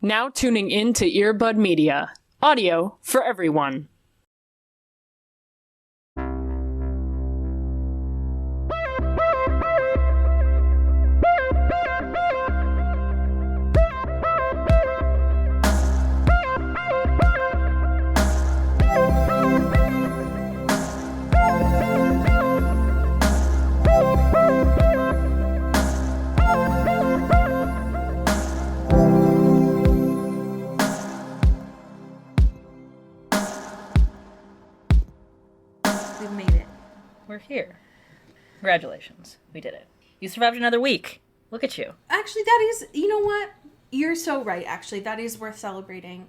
Now tuning in to Earbud Media. Audio for everyone. We're here. Congratulations. We did it. You survived another week. Look at you. Actually, that is, you know what? You're so right, actually. That is worth celebrating.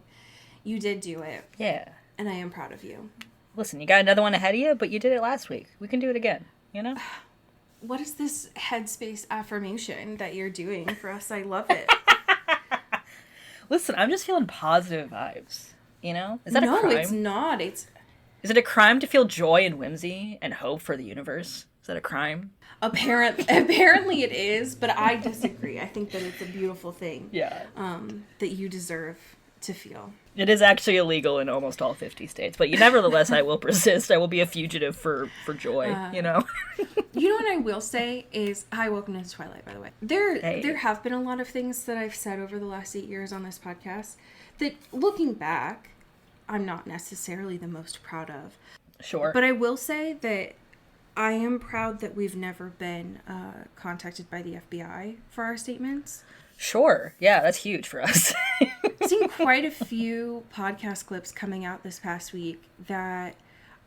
You did do it. Yeah. And I am proud of you. Listen, you got another one ahead of you, but you did it last week. We can do it again, you know? What is this headspace affirmation that you're doing for us? I love it. Listen, I'm just feeling positive vibes, you know? Is that a crime? No, it's not. Is it a crime to feel joy and whimsy and hope for the universe? Is that a crime? Apparently it is, but I disagree. I think that it's a beautiful thing. Yeah. That you deserve to feel. It is actually illegal in almost all 50 states, but nevertheless, I will persist. I will be a fugitive for joy, you know? You know what I will say is, hi, welcome to Twilight, by the way. There have been a lot of things that I've said over the last 8 years on this podcast that, looking back, I'm not necessarily the most proud of. Sure. But I will say that I am proud that we've never been contacted by the FBI for our statements. Sure. Yeah, that's huge for us. I've seen quite a few podcast clips coming out this past week that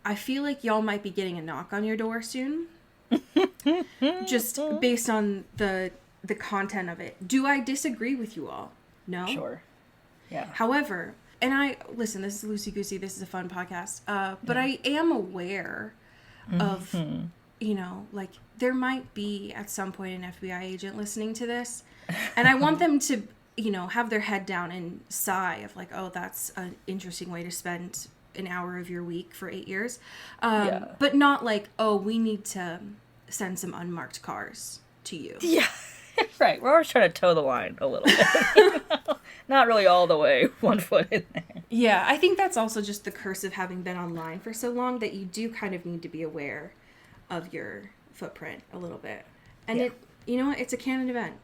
I feel like y'all might be getting a knock on your door soon. Just based on the content of it. Do I disagree with you all? No? Sure. Yeah. However, and listen, this is Loosey Goosey, this is a fun podcast, but I am aware of, you know, like, there might be at some point an FBI agent listening to this, and I want them to, you know, have their head down and sigh of like, oh, that's an interesting way to spend an hour of your week for 8 years, but not like, oh, we need to send some unmarked cars to you. Yeah. Right, we're always trying to toe the line a little bit. You know? Not really all the way, 1 foot in there. Yeah, I think that's also just the curse of having been online for so long that you do kind of need to be aware of your footprint a little bit. And it, you know what, it's a canon event.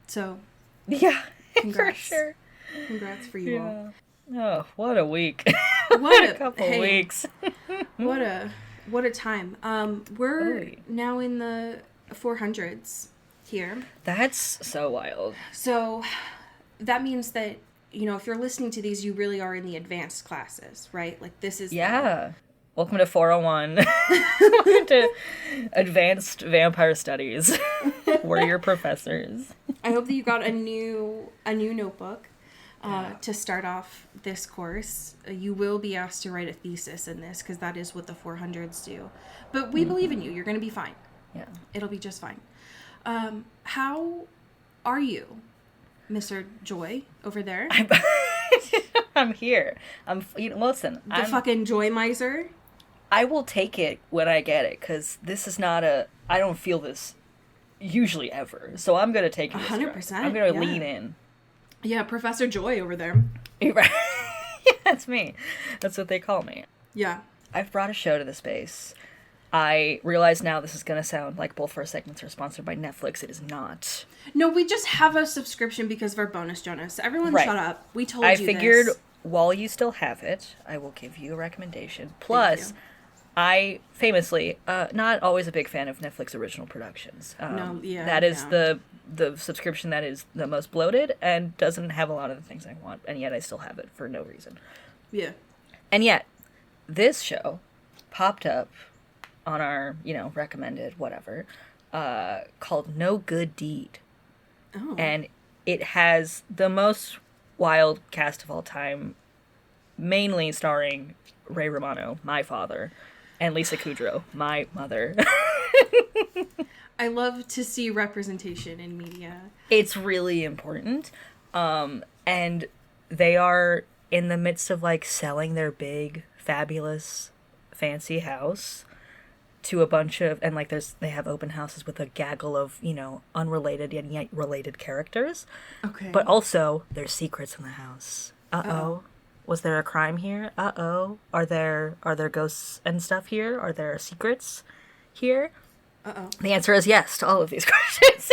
So, yeah, congrats. For sure. Congrats for you all. Oh, what a week. What a couple weeks. what a time. We're now in the 400s here. That's so wild. So that means that, you know, if you're listening to these, you really are in the advanced classes, right? Like, this is... Yeah. Welcome to 401. Welcome to Advanced Vampire Studies. We're your professors. I hope that you got a new notebook to start off this course. You will be asked to write a thesis in this, because that is what the 400s do. But we believe in you. You're going to be fine. Yeah. It'll be just fine. How are you, Mr. Joy, over there? I'm here. Listen. The fucking joy miser? I will take it when I get it, because this is not I don't feel this usually ever. So I'm going to take it. 100%. I'm going to lean in. Yeah, Professor Joy over there. Right. Yeah, that's me. That's what they call me. Yeah. I've brought a show to the space. I realize now this is going to sound like both of our segments are sponsored by Netflix. It is not. No, we just have a subscription because of our bonus, Jonas. Everyone shut up. We told you this. I figured while you still have it, I will give you a recommendation. Plus, I famously, not always a big fan of Netflix original productions. That is the subscription that is the most bloated and doesn't have a lot of the things I want, and yet I still have it for no reason. Yeah. And yet, this show popped up on our, recommended whatever, called No Good Deed. Oh. And it has the most wild cast of all time, mainly starring Ray Romano, my father, and Lisa Kudrow, my mother. I love to see representation in media. It's really important. And they are in the midst of, selling their big, fabulous, fancy house. to a bunch of, and like they have open houses with a gaggle of, you know, unrelated and yet related characters. Okay. But also there's secrets in the house. Uh-oh. Was there a crime here? Uh-oh. Are there ghosts and stuff here? Are there secrets here? Uh-oh. The answer is yes to all of these questions.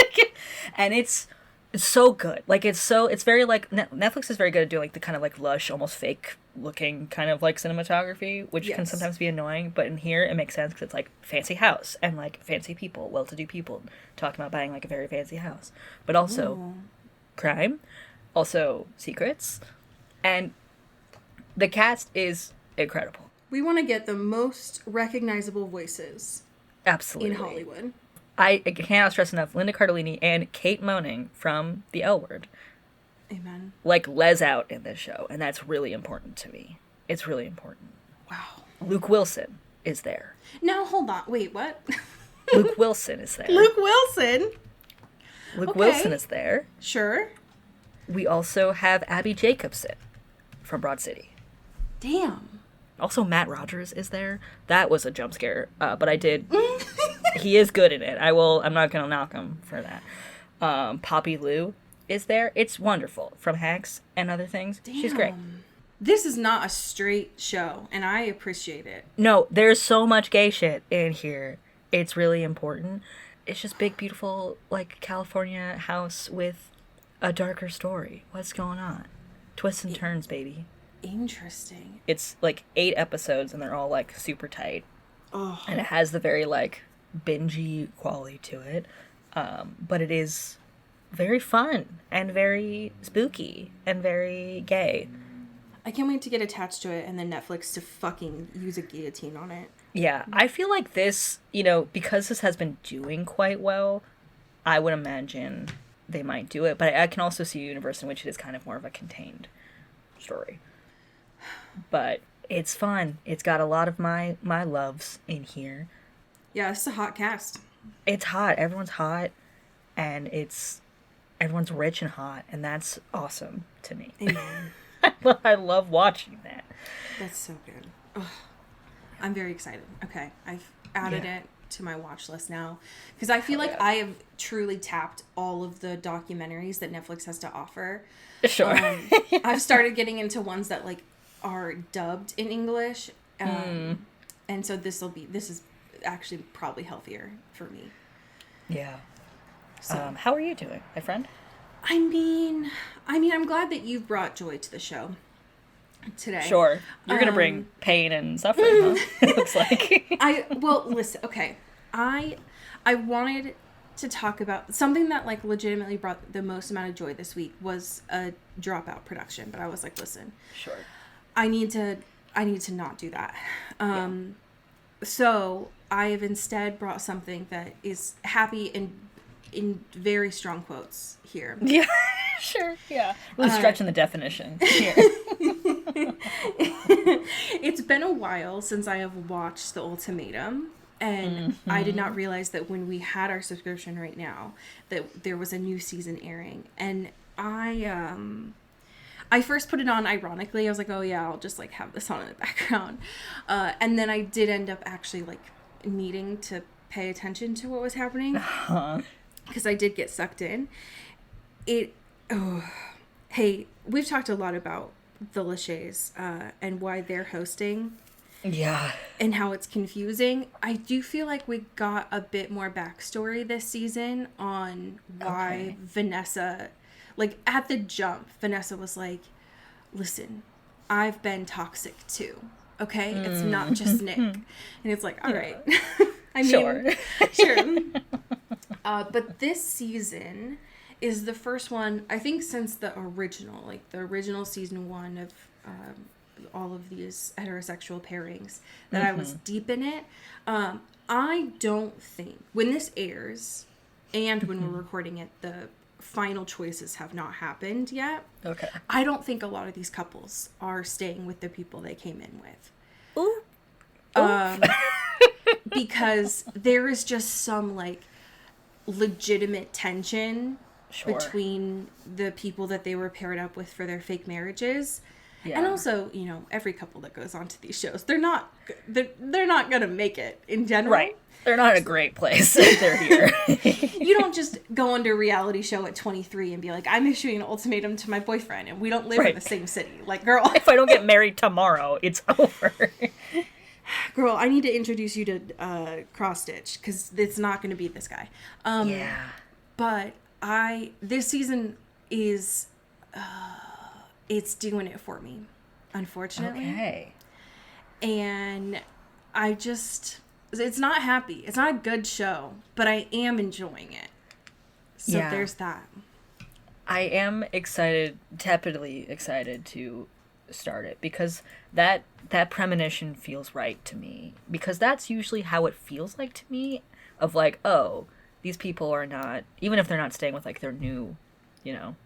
And it's so good. Like, it's very, like, Netflix is very good at doing, like, the kind of, like, lush, almost fake-looking kind of, like, cinematography, which can sometimes be annoying, but in here, it makes sense, because it's, like, fancy house, and, like, fancy people, well-to-do people, talking about buying, like, a very fancy house. But also crime, also secrets, and the cast is incredible. We want to get the most recognizable voices. Absolutely. In Hollywood. I cannot stress enough, Linda Cardellini and Kate Moaning from The L Word. Amen. Like, les out in this show, and that's really important to me. It's really important. Wow. Luke Wilson is there. Now, hold on. Wait, what? Luke Wilson is there. Luke Wilson? Luke Wilson is there. Sure. We also have Abby Jacobson from Broad City. Damn. Also, Matt Rogers is there. That was a jump scare, but I did... He is good in it. I'm not going to knock him for that. Poppy Lou is there. It's wonderful. From Hacks and other things. Damn. She's great. This is not a straight show, and I appreciate it. No, there's so much gay shit in here. It's really important. It's just big, beautiful, like, California house with a darker story. What's going on? Twists and turns, baby. Interesting. It's, like, 8 episodes, and they're all, like, super tight. Oh. And it has the very, like, bingey quality to it. But it is very fun and very spooky and very gay. I can't wait to get attached to it and then Netflix to fucking use a guillotine on it. Yeah, I feel like this, you know, because this has been doing quite well, I would imagine they might do it. But I can also see a universe in which it is kind of more of a contained story. But it's fun. It's got a lot of my loves in here. Yeah, it's a hot cast. It's hot. Everyone's hot. And everyone's rich and hot. And that's awesome to me. Amen. I love watching that. That's so good. Ugh. I'm very excited. Okay, I've added it to my watch list now. Because I feel like I have truly tapped all of the documentaries that Netflix has to offer. Sure. I've started getting into ones that, like, are dubbed in English. And so this is actually probably healthier for me. Yeah. So, how are you doing, my friend? I mean, I'm glad that you've brought joy to the show today. Sure. You're gonna bring pain and suffering, huh? It looks like. Listen, okay. I wanted to talk about something that, like, legitimately brought the most amount of joy this week was a Dropout production, but I was like, listen. Sure. I need to not do that. So I have instead brought something that is happy in very strong quotes here. Yeah, sure, yeah. Really stretching the definition here. It's been a while since I have watched The Ultimatum, and I did not realize that when we had our subscription right now, that there was a new season airing. And I first put it on ironically. I was like, oh yeah, I'll just, like, have this on in the background. And then I did end up actually, like, needing to pay attention to what was happening. Because I did get sucked in. Hey, we've talked a lot about the Lachey's and why they're hosting. Yeah. And how it's confusing. I do feel like we got a bit more backstory this season on why Vanessa, like, at the jump, Vanessa was like, listen, I've been toxic too. Okay? It's not just Nick. And it's like, all right. I mean, sure. But this season is the first one, I think, since the original season 1 of all of these heterosexual pairings that I was deep in it. I don't think, when this airs and when we're recording it, the final choices have not happened yet. Okay. I don't think a lot of these couples are staying with the people they came in with. Ooh. Because there is just some, like, legitimate tension between the people that they were paired up with for their fake marriages. And also, you know, every couple that goes onto these shows, they're not going to make it in general. Right. They're not a great place if they're here. You don't just go onto a reality show at 23 and be like, I'm issuing an ultimatum to my boyfriend and we don't live in the same city. Like, girl. If I don't get married tomorrow, it's over. Girl, I need to introduce you to Cross Stitch because it's not going to be this guy. But this season is, it's doing it for me, unfortunately. Okay. And it's not happy. It's not a good show, but I am enjoying it. So there's that. I am tepidly excited to start it because that premonition feels right to me, because that's usually how it feels like to me, of like, oh, these people are not, even if they're not staying with like their new, you know,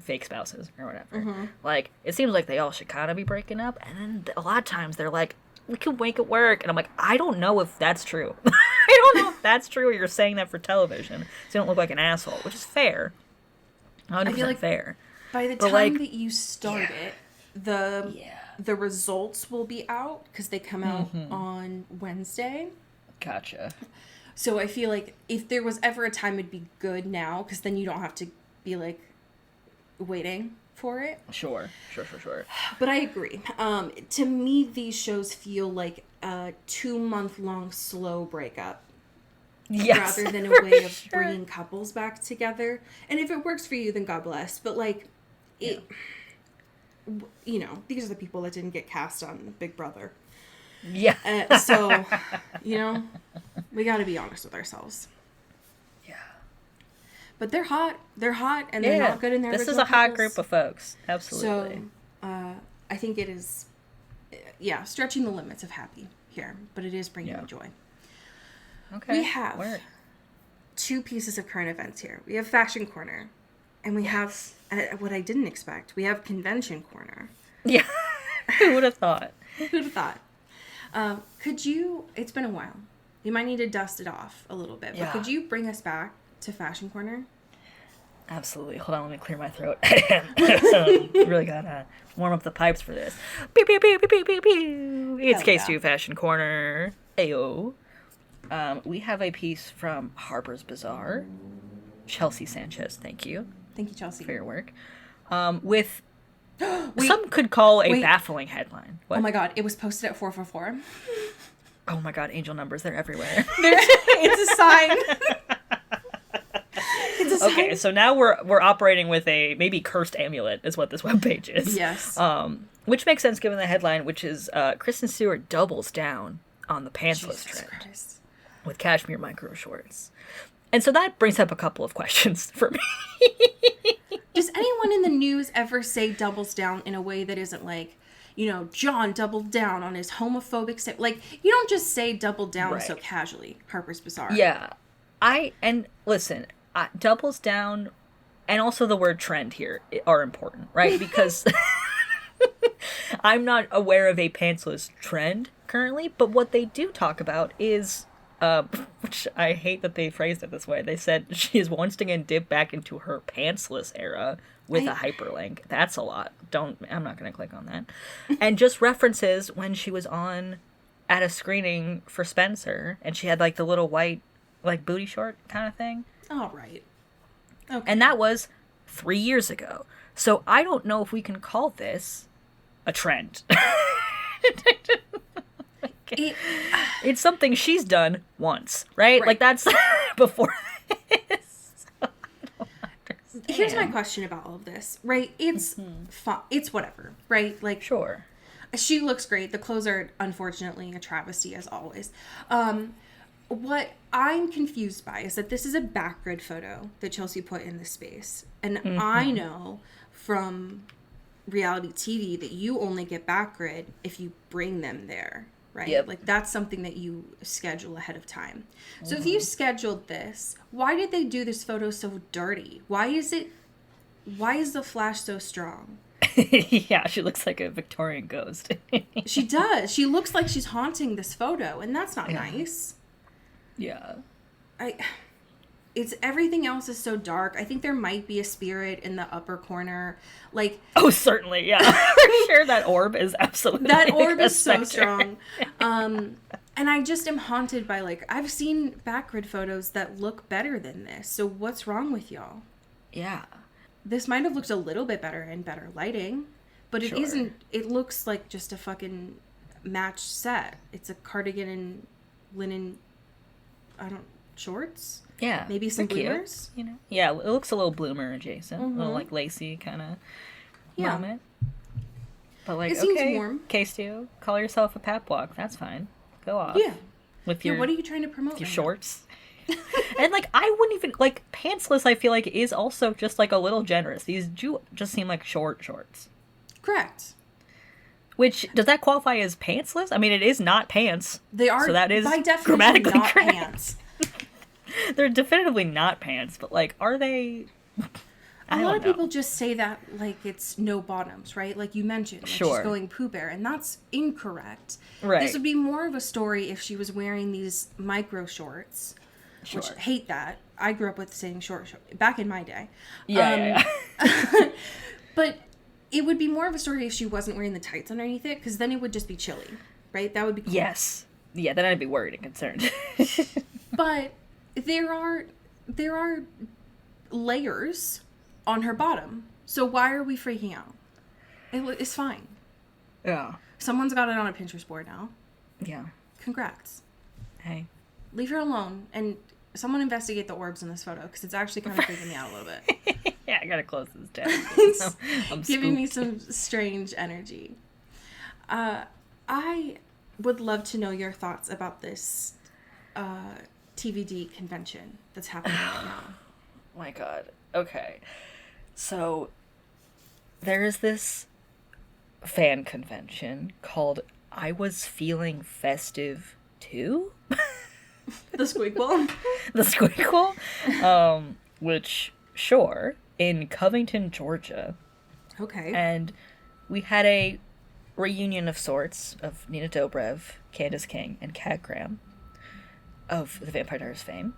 fake spouses or whatever, like it seems like they all should kind of be breaking up, and then a lot of times they're like, we can make it work, and I'm like, I don't know if that's true. I don't know if that's true, or you're saying that for television so you don't look like an asshole, which is fair. 100% I feel like fair. By the time that you start it, the results will be out because they come out on Wednesday. Gotcha. So I feel like if there was ever a time it'd be good now, because then you don't have to be like waiting for it. Sure. But I agree. To me, these shows feel like a 2-month-long slow breakup. Yes, rather than a way of bringing couples back together. And if it works for you, then God bless. But like, you know, these are the people that didn't get cast on Big Brother. Yeah. So, you know, we got to be honest with ourselves. Yeah. But they're hot, and they're not good in their This is original a hot couples. group of folks. Absolutely. So, I think it is, stretching the limits of happy here, but it is bringing me joy. Okay. We have 2 pieces of current events here. We have Fashion Corner, and we have, what I didn't expect, we have Convention Corner. Yeah. Who would have thought? Could you, it's been a while. You might need to dust it off a little bit, but could you bring us back to Fashion Corner? Absolutely. Hold on, let me clear my throat. Really gotta warm up the pipes for this. Pew, pew, pew, pew, pew, pew, pew. It's K2 Fashion Corner. Ayo. We have a piece from Harper's Bazaar. Chelsea Sanchez, thank you. Thank you, Chelsea. For your work. With some could call a baffling headline. What? Oh my god, it was posted at 444. Oh my god, angel numbers, they're everywhere. It's a sign. Okay, so now we're operating with a maybe cursed amulet is what this webpage is. Yes. Which makes sense given the headline, which is Kristen Stewart doubles down on the Pantless trend with cashmere micro shorts. And so that brings up a couple of questions for me. Does anyone in the news ever say doubles down in a way that isn't like, you know, John doubled down on his homophobic stuff? Like, you don't just say double down so casually. Harper's Bazaar. Yeah. Listen, doubles down and also the word trend here are important, right? Because I'm not aware of a pantsless trend currently, but what they do talk about is, which I hate that they phrased it this way. They said she is once again dipped back into her pantsless era with a hyperlink. That's a lot. I'm not going to click on that. And just references when she was on at a screening for Spencer and she had like the little white, like booty short kind of thing. All right. Okay. And that was 3 years ago. So I don't know if we can call this a trend. It's something she's done once, right? Like that's before this. So here's my question about all of this, right? It's it's whatever, right? Like, sure, she looks great. The clothes are unfortunately a travesty as always. What I'm confused by is that this is a backgrid photo that Chelsea put in the space, and I know from reality TV that you only get backgrid if you bring them there. Right? Yep. Like, that's something that you schedule ahead of time. So if you scheduled this, why did they do this photo so dirty? Why is the flash so strong? Yeah, she looks like a Victorian ghost. She does. She looks like she's haunting this photo, and that's not nice. Yeah. It's everything else is so dark. I think there might be a spirit in the upper corner. Like, oh, certainly, yeah. For sure, that orb is absolutely that orb is so strong. And I just am haunted by, like, I've seen backgrid photos that look better than this. So what's wrong with y'all? Yeah. This might have looked a little bit better in better lighting, but it isn't. It looks like just a fucking matched set. It's a cardigan and linen, shorts. Yeah. Maybe some bloomers. You know? Yeah, it looks a little bloomer adjacent. A little, like, lacy kind of moment. But, like, it seems warm. Case 2, call yourself a pap walk. That's fine. Go off. Yeah. With your, what are you trying to promote? Your shorts. And, like, I wouldn't even, like, pantsless, I feel like, is also just, like, a little generous. These do just seem like short shorts. Correct. Which, does that qualify as pantsless? I mean, it is not pants. They are, so that is by definition, grammatically not correct. pants. They're definitively not pants, but, like, are they... A lot of people just say that, like, it's no bottoms, right? Like you mentioned, like she's going Pooh Bear, and that's incorrect. Right. This would be more of a story if she was wearing these micro shorts, which I hate that. I grew up with saying short back in my day. Yeah. But it would be more of a story if she wasn't wearing the tights underneath it, because then it would just be chilly, right? That would be cool. Yes. Yeah, then I'd be worried and concerned. But there are layers on her bottom. So why are we freaking out? It's fine. Yeah. Someone's got it on a Pinterest board now. Yeah. Congrats. Hey. Leave her alone and someone investigate the orbs in this photo because it's actually kind of freaking me out a little bit. Yeah, I gotta close this down. I'm giving me some strange energy. I would love to know your thoughts about this TVD convention that's happening right now. Oh my god. Okay. So, there is this fan convention called I Was Feeling Festive Too? The Squeakquel? The Squeakquel? Which, sure, in Covington, Georgia. Okay. And we had a reunion of sorts of Nina Dobrev, Candace King, and Kat Graham of the Vampire Diaries fame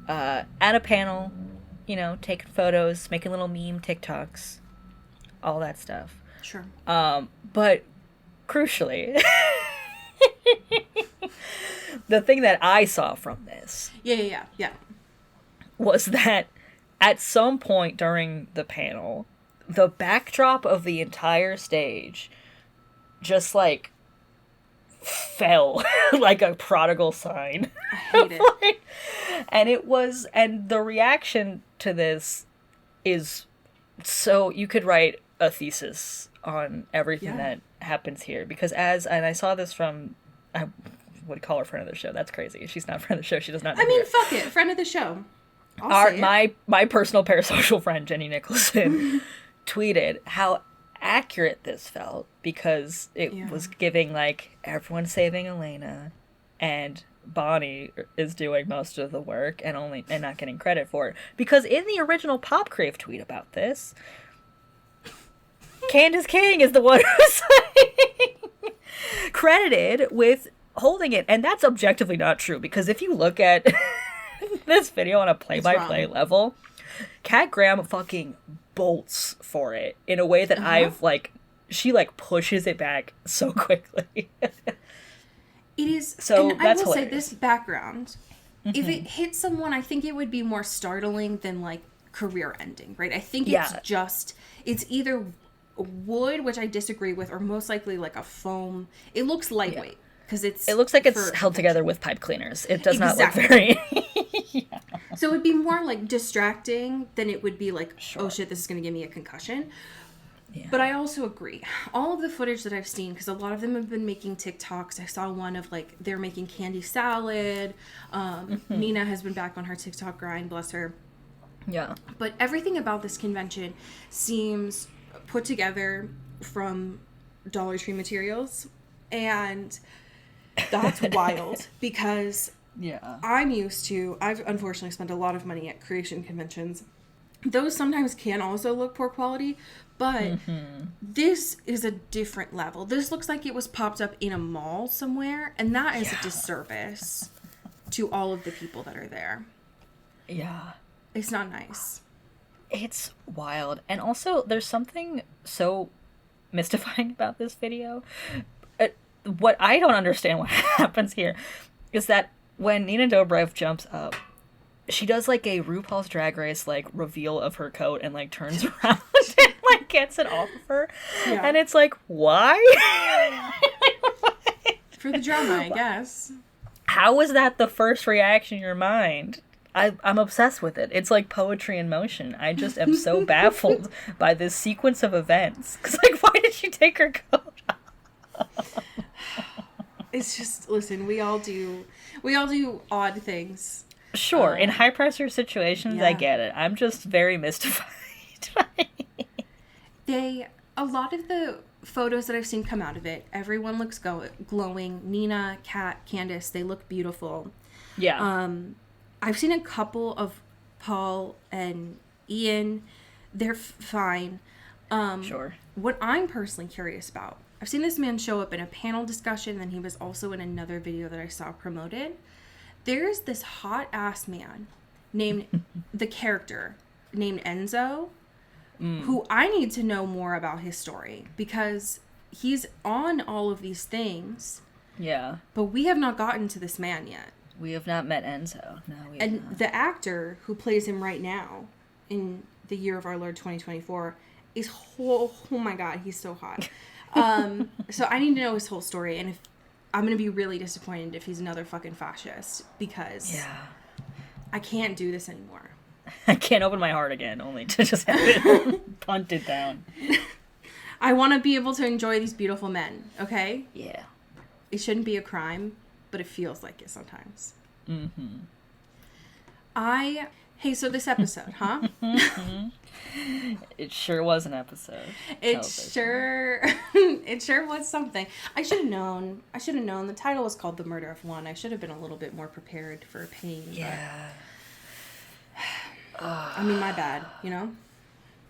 at a panel, you know, taking photos, making little meme TikToks, all that stuff. Sure. But crucially, the thing that I saw from this yeah was that at some point during the panel, the backdrop of the entire stage just, like, fell like a prodigal sign. I hate it. And the reaction to this is so, you could write a thesis on everything that happens here, because and I saw this from, I would call her friend of the show. That's crazy. She's not friend of the show. She does not know her. Fuck it. Friend of the show. My personal parasocial friend, Jenny Nicholson, tweeted how accurate this felt, because it was giving, like, everyone saving Elena and Bonnie is doing most of the work and not getting credit for it. Because in the original Pop Crave tweet about this, Candace King is the one who's credited with holding it. And that's objectively not true, because if you look at this video on a play-by-play level, Kat Graham fucking bolts for it in a way that she, like, pushes it back so quickly. It is, so and that's I will hilarious. say this background, if it hit someone, I think it would be more startling than, like, career ending, right? I think it's either wood, which I disagree with, or most likely, like, a foam. It looks lightweight, because it looks like it's held together with pipe cleaners. It does not look very... So it would be more, like, distracting than it would be like, oh shit, this is going to give me a concussion. Yeah. But I also agree. All of the footage that I've seen, because a lot of them have been making TikToks. I saw one of, like, they're making candy salad. Nina has been back on her TikTok grind, bless her. Yeah. But everything about this convention seems put together from Dollar Tree materials. And that's wild, because I've unfortunately spent a lot of money at creation conventions. Those sometimes can also look poor quality, but this is a different level. This looks like it was popped up in a mall somewhere, and that is a disservice to all of the people that are there. Yeah. It's not nice. It's wild. And also, there's something so mystifying about this video. What I don't understand what happens here is that when Nina Dobrev jumps up, she does like a RuPaul's Drag Race like reveal of her coat and like turns around and like gets it off of her. Yeah. And it's like, why? For the drama, I guess. How was that the first reaction in your mind? I'm obsessed with it. It's like poetry in motion. I just am so baffled by this sequence of events. Because, like, why did she take her coat off? It's just, listen, we all do odd things. Sure, in high pressure situations, yeah. I get it. I'm just very mystified. A lot of the photos that I've seen come out of it, everyone looks glowing. Nina, Kat, Candace, they look beautiful. Yeah. I've seen a couple of Paul and Ian. They're fine. Sure. What I'm personally curious about, I've seen this man show up in a panel discussion, and he was also in another video that I saw promoted. There's this hot-ass man named, the character, named Enzo, who I need to know more about his story, because he's on all of these things. Yeah. But we have not gotten to this man yet. We have not met Enzo. No, we have and not. The actor who plays him right now in the year of our Lord 2024 is, oh my God, he's so hot. So I need to know his whole story, and if I'm going to be really disappointed if he's another fucking fascist, because I can't do this anymore. I can't open my heart again, only to just have it punted down. I want to be able to enjoy these beautiful men, okay? Yeah. It shouldn't be a crime, but it feels like it sometimes. Mm-hmm. Hey, so this episode, huh? It sure was an episode. It sure was something. I should have known. The title was called The Murder of One. I should have been a little bit more prepared for pain. Yeah. I mean, my bad, you know?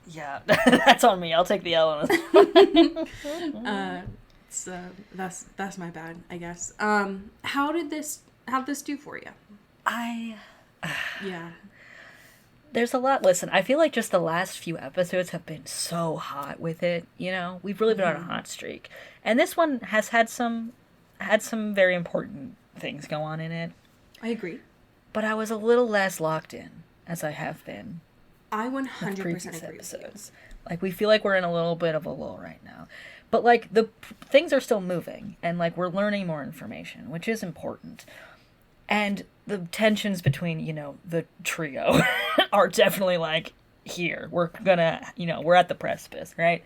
Yeah, that's on me. I'll take the L on this. So that's my bad, I guess. How'd this do for you? Yeah. There's a lot. Listen, I feel like just the last few episodes have been so hot with it, you know? We've really been on a hot streak. And this one has had some very important things go on in it. I agree. But I was a little less locked in, as I have been. I 100% agree episodes. With you. Like, we feel like we're in a little bit of a lull right now. But, like, the things are still moving, and, like, we're learning more information, which is important. And the tensions between, you know, the trio are definitely, like, here. We're gonna, you know, we're at the precipice, right?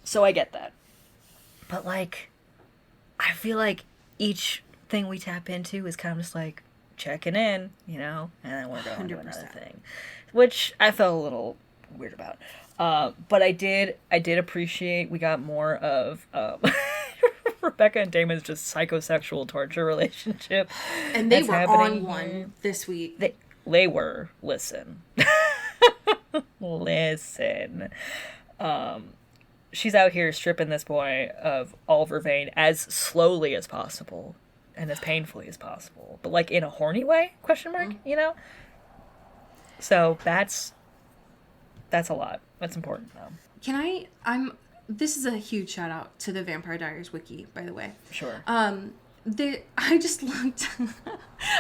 So I get that. But, like, I feel like each thing we tap into is kind of just, like, checking in, you know? And then we're going 100%. To another thing. Which I felt a little weird about. But I did appreciate we got more of Rebecca and Damon's just psychosexual torture relationship. And they were on one this week. They were. Listen. She's out here stripping this boy of all of her vein as slowly as possible and as painfully as possible. But, like, in a horny way, ? You know? So that's a lot. That's important, though. This is a huge shout out to the Vampire Diaries wiki, by the way. Sure. I just looked,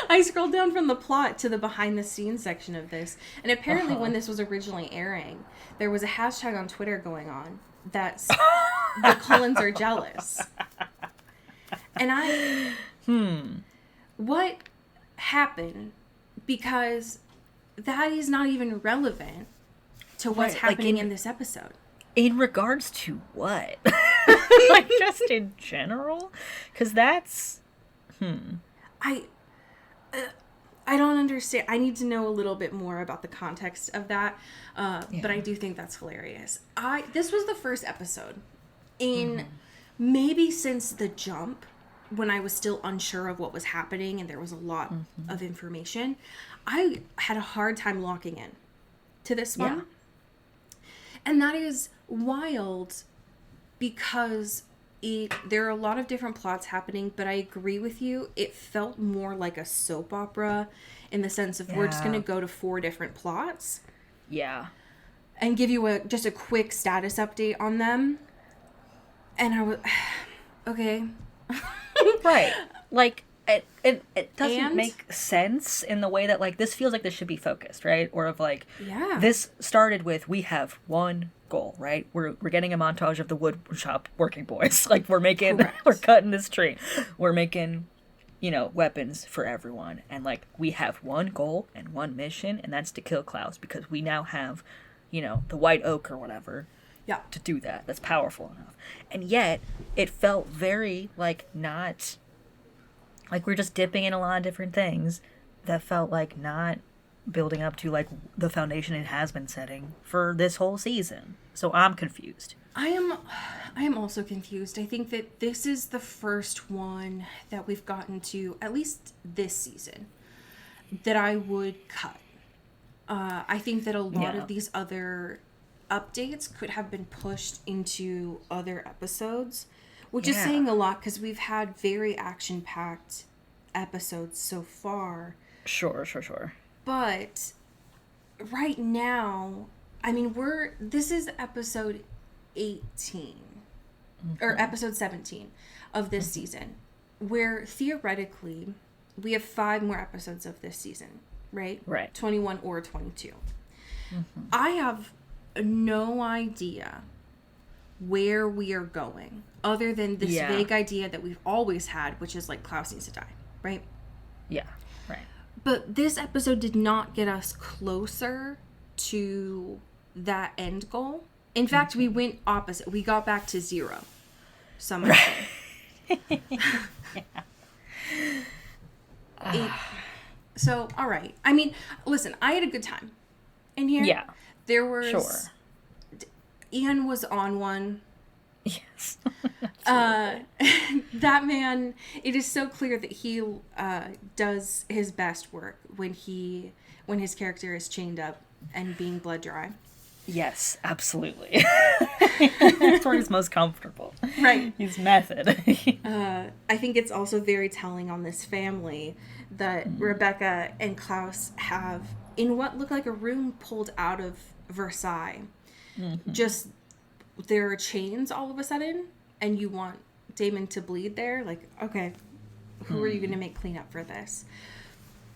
I scrolled down from the plot to the behind the scenes section of this, and apparently when this was originally airing, there was a hashtag on Twitter going on that's the Cullens are jealous. And what happened? Because that is not even relevant to what's happening in this episode. In regards to what? Like, just in general? Because that's... I don't understand. I need to know a little bit more about the context of that. But I do think that's hilarious. This was the first episode in maybe since the jump, when I was still unsure of what was happening and there was a lot of information. I had a hard time locking in to this one. Yeah. And that is wild because there are a lot of different plots happening, but I agree with you. It felt more like a soap opera in the sense of we're just going to go to 4 different plots. Yeah. And give you just a quick status update on them. And I was... okay. Right. Like, it doesn't make sense in the way that, like, this feels like this should be focused, right? Or of, like, this started with, we have one goal, right? We're getting a montage of the wood shop working boys. Like, we're cutting this tree. We're making, weapons for everyone. And, like, we have one goal and one mission, and that's to kill Klaus, because we now have, the white oak or whatever. Yeah. To do that. That's powerful enough. And yet, it felt very, like, not... Like, we're just dipping in a lot of different things that felt like not building up to, like, the foundation it has been setting for this whole season. So I'm confused. I am also confused. I think that this is the first one that we've gotten to, at least this season, that I would cut. I think that a lot of these other updates could have been pushed into other episodes, which is saying a lot because we've had very action-packed episodes so far. Sure. But right now, I mean, this is episode 18 or episode 17 of this season, where theoretically we have 5 more episodes of this season, right? Right. 21 or 22. I have no idea where we are going other than this vague idea that we've always had, which is like Klaus needs to die, right? Yeah, right. But this episode did not get us closer to that end goal. In fact, we went opposite. We got back to 0. Some might say. So, all right. I mean, listen, I had a good time in here. Yeah. There was... Ian was on one. Yes. That man, it is so clear that he does his best work when his character is chained up and being blood dry. Yes, absolutely. That's where he's most comfortable. Right. He's method. I think it's also very telling on this family that Rebecca and Klaus have, in what looked like a room pulled out of Versailles, just there are chains all of a sudden, and you want Damon to bleed there. Like, okay, who are you going to make clean up for this?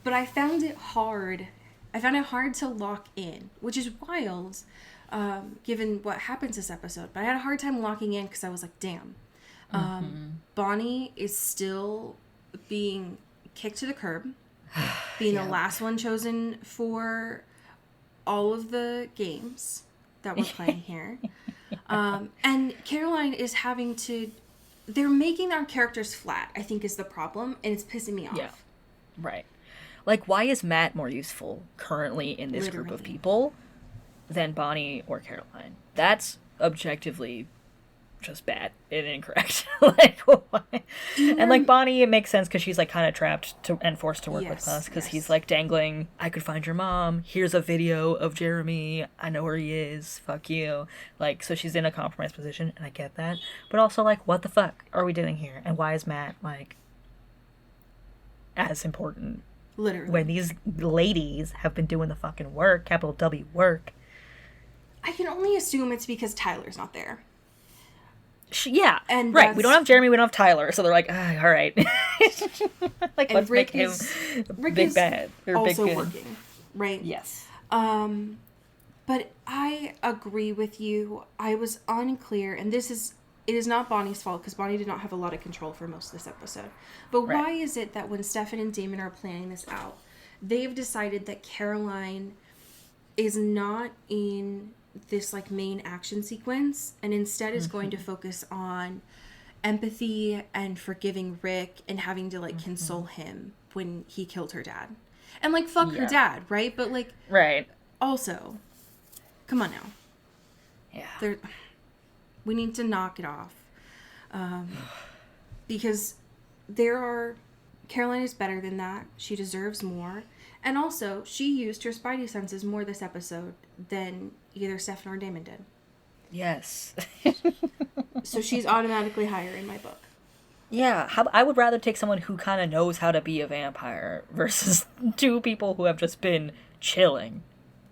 But I found it hard. I found it hard to lock in, which is wild, given what happens this episode. But I had a hard time locking in because I was like, damn. Bonnie is still being kicked to the curb, being the last one chosen for all of the games that we're playing here. And Caroline is having to... They're making our characters flat, I think, is the problem, and it's pissing me off. Yeah, right. Like, why is Matt more useful currently in this group of people than Bonnie or Caroline? That's objectively just bad and incorrect. Like, why? And, like, Bonnie, it makes sense because she's, like, kind of trapped and forced to work with us because he's, like, dangling, I could find your mom, here's a video of Jeremy, I know where he is, fuck you. Like, so she's in a compromised position, and I get that. But also, like, what the fuck are we doing here? And why is Matt, like, as important? Literally. When these ladies have been doing the fucking work, capital W work. I can only assume it's because Tyler's not there. Yeah, and right. We don't have Jeremy, we don't have Tyler, so they're like, all right. Like, let's make him big bad. Or also big working, right? Yes. But I agree with you. I was unclear, and it is not Bonnie's fault, because Bonnie did not have a lot of control for most of this episode. But why is it that when Stefan and Damon are planning this out, they've decided that Caroline is not in this, like, main action sequence, and instead is going to focus on empathy and forgiving Rick and having to, like, console him when he killed her dad. And, like, fuck her dad, right? But, like... Right. Also, come on now. Yeah. We need to knock it off. Because Caroline is better than that. She deserves more. And also, she used her spidey senses more this episode than either Stefan or Damon did. Yes. So she's automatically higher in my book. Yeah, I would rather take someone who kind of knows how to be a vampire versus two people who have just been chilling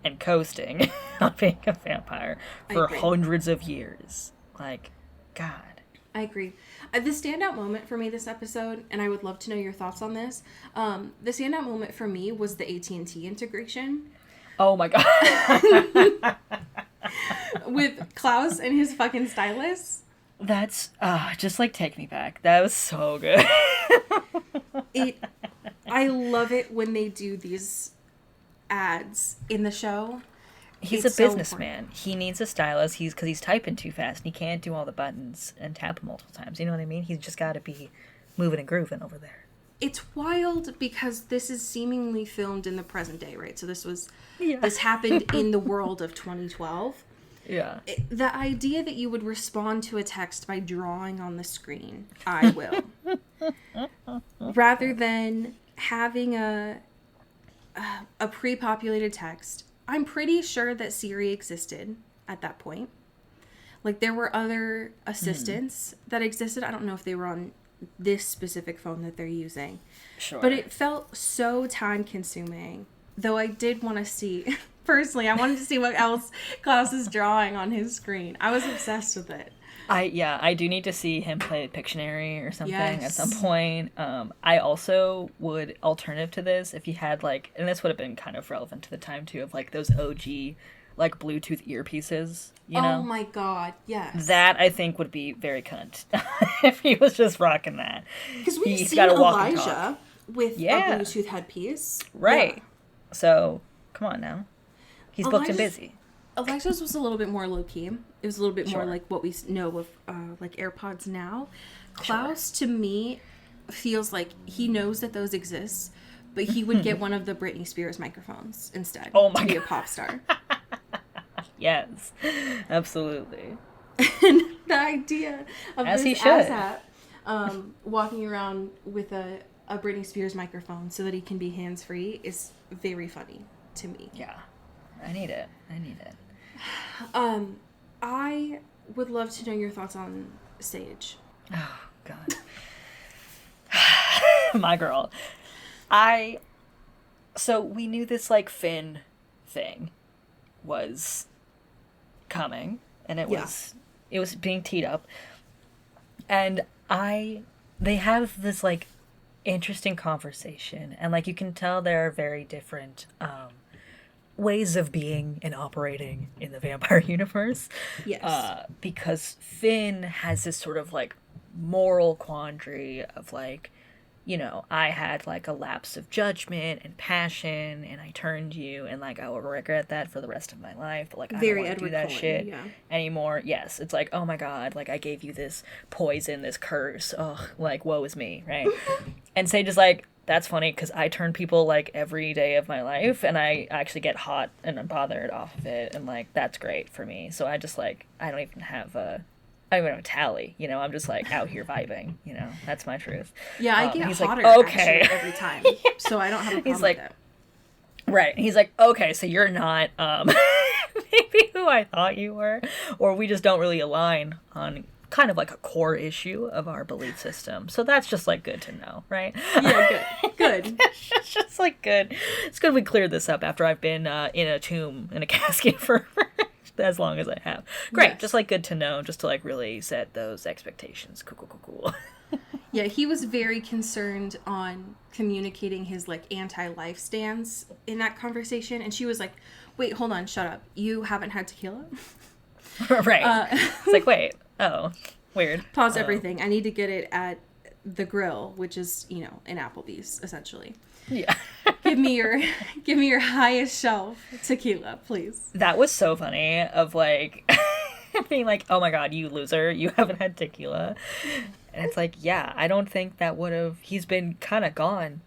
and coasting on being a vampire for hundreds of years. Like, God. I agree. The standout moment for me this episode, and I would love to know your thoughts on this, the standout moment for me was the AT&T integration. Oh my God. With Klaus and his fucking stylist. That's, just like take me back. That was so good. I love it when they do these ads in the show. He's a businessman. He needs a stylist. Because he's typing too fast and he can't do all the buttons and tap them multiple times. You know what I mean? He's just got to be moving and grooving over there. It's wild because this is seemingly filmed in the present day, right? So this happened in the world of 2012. Yeah. The idea that you would respond to a text by drawing on the screen, I will, rather than having a pre-populated text. I'm pretty sure that Siri existed at that point. Like, there were other assistants that existed. I don't know if they were on this specific phone that they're using. Sure. But it felt so time-consuming. Though I did want to see... Personally, I wanted to see what else Klaus is drawing on his screen. I was obsessed with it. I do need to see him play Pictionary or something at some point. I also would, alternative to this, if you had, like, and this would have been kind of relevant to the time, too, of, like, those OG, like, Bluetooth earpieces, you know? Oh, my God, yes. That, I think, would be very cunt if he was just rocking that. Because we've seen Elijah with a Bluetooth headpiece. Right. Yeah. So, come on now. He's booked and busy. Elijah's was a little bit more low-key. It was a little bit more like what we know of like AirPods now. Klaus, to me, feels like he knows that those exist, but he would get one of the Britney Spears microphones instead to be a pop star. Yes, absolutely. And the idea of this asshat walking around with a Britney Spears microphone so that he can be hands-free is very funny to me. Yeah. I need it. I would love to know your thoughts on Sage. Oh, God. My girl. So we knew this, like, Finn thing was coming, and it was being teed up. And they have this, like, interesting conversation, and, like, you can tell there are very different, ways of being and operating in the vampire universe. Yes. Because Finn has this sort of, like, moral quandary of, like, you know, I had, like, a lapse of judgment and passion, and I turned you, and, like, I will regret that for the rest of my life, but, like, I don't want to do that shit anymore. Yes, it's like, oh my God, like, I gave you this poison, this curse, ugh, like, woe is me, right? And Sage is like, that's funny, because I turn people, like, every day of my life, and I actually get hot and unbothered off of it, and, like, that's great for me. So I just, like, I don't even have a tally, you know? I'm just, like, out here vibing, you know? That's my truth. Yeah, I get hotter, like, actually, every time, so I don't have a problem with it. Right. He's like, okay, so you're not, maybe who I thought you were, or we just don't really align on kind of like a core issue of our belief system. So that's just, like, good to know, right? Yeah, good. It's just, like, good. It's good we cleared this up after I've been in a tomb, in a casket for as long as I have. Great. Yes. Just, like, good to know, just to, like, really set those expectations. Cool. Yeah, he was very concerned on communicating his, like, anti-life stance in that conversation. And she was like, wait, hold on, shut up. You haven't had tequila? Right. It's like, wait. Oh, weird. Pause everything. I need to get it at the grill, which is, you know, in Applebee's, essentially. Yeah. give me your highest shelf tequila, please. That was so funny of, like, being like, oh my God, you loser, you haven't had tequila. And it's like, yeah, I don't think that would have, he's been kind of gone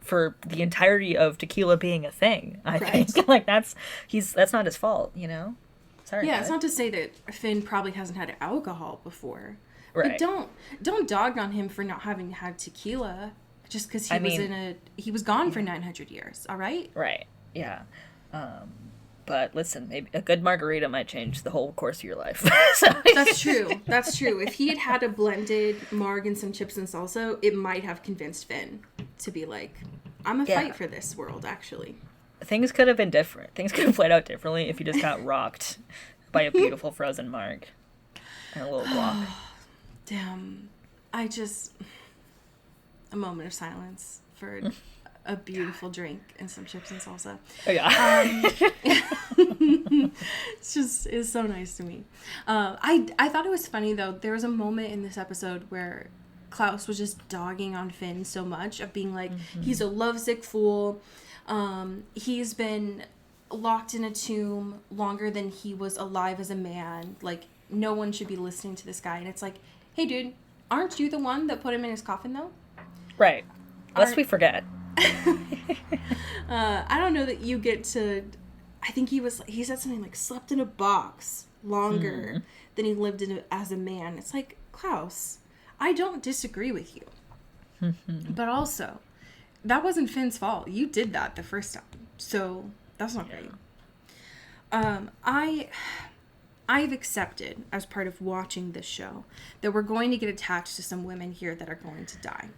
for the entirety of tequila being a thing. I think, like, that's not his fault, you know? Sorry, yeah, it's not to say that Finn probably hasn't had alcohol before. Right. But don't dog on him for not having had tequila just because he was gone for 900 years, all right? Right, yeah. But But listen, maybe a good margarita might change the whole course of your life. So. That's true. That's true. If he had a blended marg and some chips and salsa, it might have convinced Finn to be like, I'm a fight for this world, actually. Things could have been different. Things could have played out differently if you just got rocked by a beautiful frozen marg and a little guac. Damn. A moment of silence for a beautiful drink and some chips and salsa. Oh, yeah. It's so nice to me. I thought it was funny, though. There was a moment in this episode where Klaus was just dogging on Finn so much, of being like, he's a lovesick fool. He's been locked in a tomb longer than he was alive as a man. Like, no one should be listening to this guy. And it's like, hey, dude, aren't you the one that put him in his coffin, though? Right. Lest we forget. I don't know that you get to... I think he said something like, slept in a box longer than he lived in as a man. It's like, Klaus, I don't disagree with you. But also, that wasn't Finn's fault. You did that the first time. So, that's not great. I've accepted, as part of watching this show, that we're going to get attached to some women here that are going to die.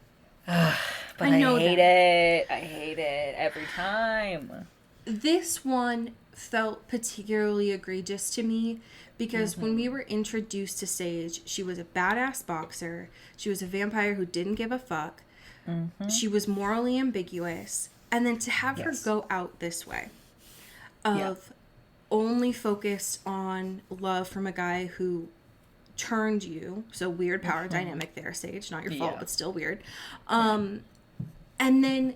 But I hate it. I hate it every time. This one felt particularly egregious to me because when we were introduced to Sage, she was a badass boxer. She was a vampire who didn't give a fuck. She was morally ambiguous. And then to have her go out this way of only focused on love from a guy who turned you. So weird power dynamic there, Sage. Not your fault, but still weird. And then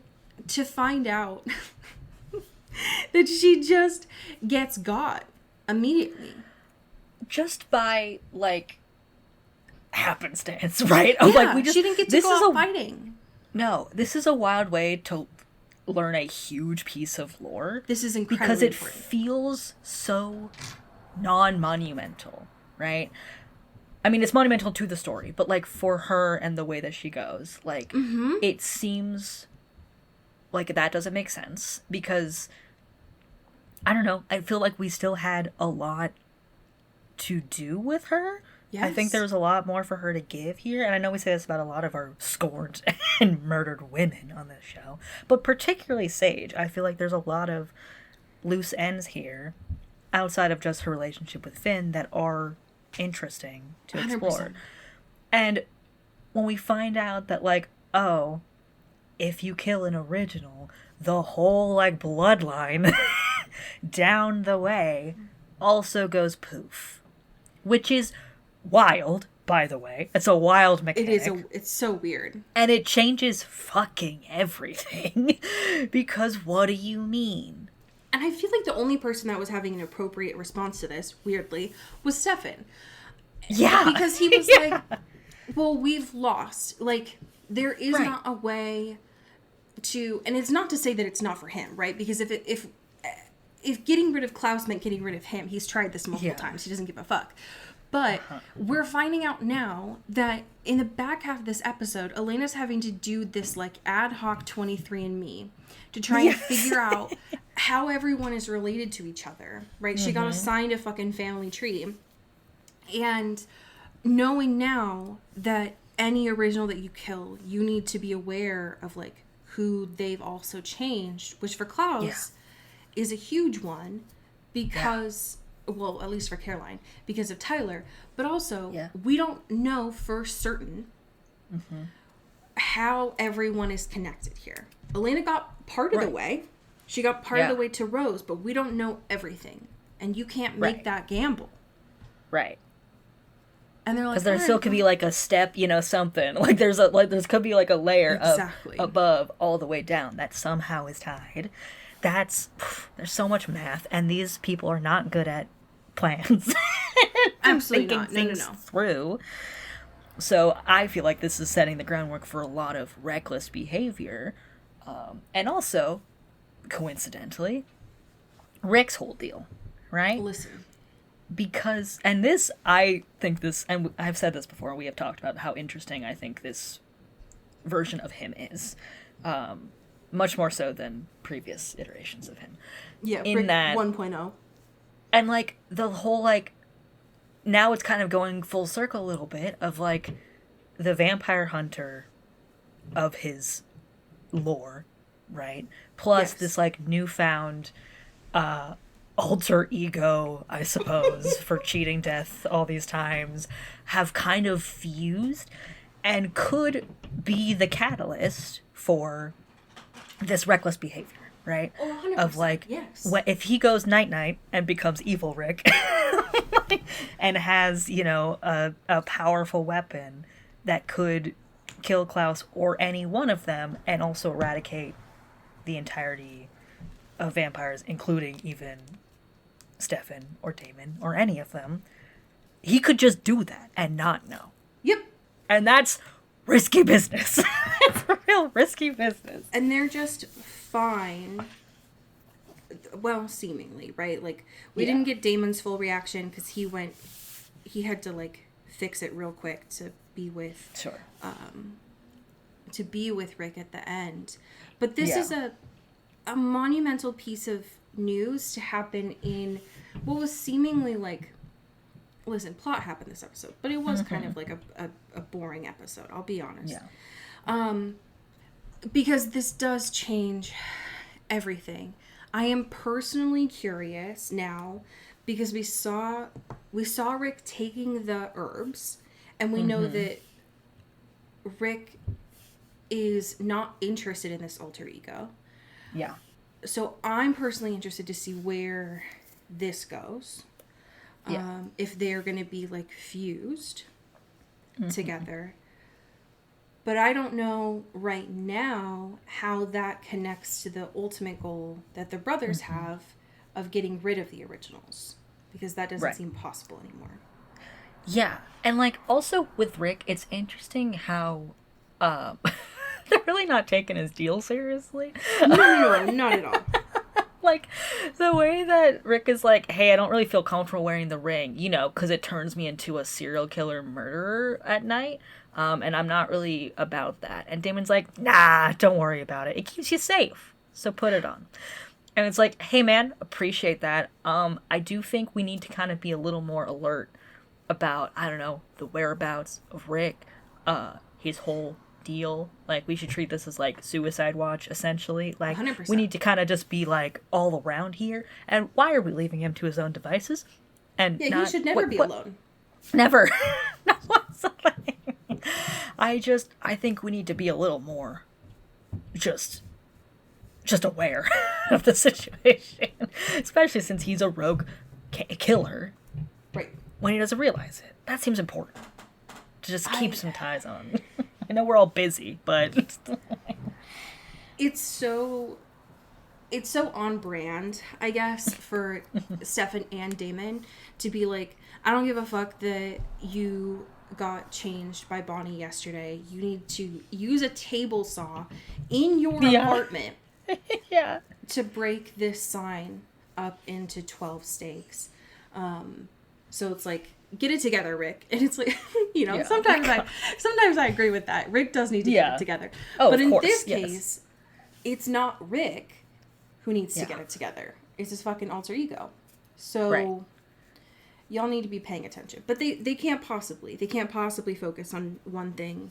to find out that she just gets got immediately. Just by, like, happenstance, right? Yeah, she didn't get to go out fighting. No, this is a wild way to learn a huge piece of lore. This is incredibly because it important. Feels so non-monumental, right? I mean, it's monumental to the story, but, like, for her and the way that she goes, like, it seems like that doesn't make sense because, I don't know, I feel like we still had a lot to do with her. Yes. I think there's a lot more for her to give here, and I know we say this about a lot of our scorned and murdered women on this show, but particularly Sage. I feel like there's a lot of loose ends here, outside of just her relationship with Finn, that are interesting to explore. 100%. And when we find out that, like, oh, if you kill an original, the whole, like, bloodline down the way also goes poof. Which is wild, by the way. It's a wild mechanic. It's so weird. And it changes fucking everything. Because what do you mean? And I feel like the only person that was having an appropriate response to this, weirdly, was Stefan. Yeah. Because he was like, well, we've lost. Like, there is not a way to... And it's not to say that it's not for him, right? Because if getting rid of Klaus meant getting rid of him, he's tried this multiple times. He doesn't give a fuck. But we're finding out now that in the back half of this episode, Elena's having to do this, like, ad hoc 23andMe to try and figure out how everyone is related to each other, right? She got assigned a fucking family tree. And knowing now that any original that you kill, you need to be aware of, like, who they've also changed, which for Klaus is a huge one because... Well, at least for Caroline, because of Tyler. But also, we don't know for certain how everyone is connected here. Elena got part of the way. She got part of the way to Rose, but we don't know everything. And you can't make that gamble. Right. And they're like, because there still could be, like, a step, you know, something. Like, there could be, like, a layer of above all the way down that somehow is tied. There's so much math, and these people are not good at plans. Absolutely not. Things through. So I feel like this is setting the groundwork for a lot of reckless behavior. And also, coincidentally, Rick's whole deal, right? Listen. Because, and this, I think this, and I've said this before, we have talked about how interesting I think this version of him is. Much more so than previous iterations of him. Yeah, in Rick that 1.0. And, like, the whole, like, now it's kind of going full circle a little bit of, like, the vampire hunter of his lore, right? Plus this, like, newfound alter ego, I suppose, for cheating death all these times, have kind of fused and could be the catalyst for this reckless behavior, right? Oh, 100%. Of, like, yes. If he goes night-night and becomes evil Rick and has, you know, a powerful weapon that could kill Klaus or any one of them and also eradicate the entirety of vampires, including even Stefan or Damon or any of them, he could just do that and not know. Yep. And that's risky business. It's a real risky business. And they're just fine. Well, seemingly, right? Like, we didn't get Damon's full reaction because he had to, like, fix it real quick to be with... Sure. To be with Rick at the end. But this is a monumental piece of news to happen in what was seemingly like... Listen, plot happened this episode, but it was kind of like a boring episode, I'll be honest. Yeah. Because this does change everything. I am personally curious now because we saw Rick taking the herbs, and we know that Rick is not interested in this alter ego. Yeah. So I'm personally interested to see where this goes. Yeah. If they're going to be, like, fused together. But I don't know right now how that connects to the ultimate goal that the brothers have of getting rid of the originals. Because that doesn't seem possible anymore. Yeah. And, like, also with Rick, it's interesting how they're really not taking his deal seriously. No, not at all. Like, the way that Rick is like, hey, I don't really feel comfortable wearing the ring, you know, because it turns me into a serial killer murderer at night, and I'm not really about that. And Damon's like, nah, don't worry about it. It keeps you safe, so put it on. And it's like, hey, man, appreciate that. I do think we need to kind of be a little more alert about, I don't know, the whereabouts of Rick, his whole deal. Like, we should treat this as, like, Suicide Watch, essentially. Like, 100%. we need to kind of just be, like, all around here. And why are we leaving him to his own devices? And yeah, he should never be alone. Never. Not whatsoever. I think we need to be a little more just aware of the situation. Especially since he's a rogue killer. Right. When he doesn't realize it. That seems important. To just keep some ties on. I know we're all busy, but... It's so on brand, I guess, for Stefan and Damon to be like, I don't give a fuck that you got changed by Bonnie yesterday. You need to use a table saw in your apartment to break this sign up into 12 stakes. So it's like, get it together, Rick. And it's like, you know, sometimes I agree with that. Rick does need to get it together. Oh, but in course, this case, it's not Rick who needs to get it together. It's his fucking alter ego. So y'all need to be paying attention. But they can't possibly focus on one thing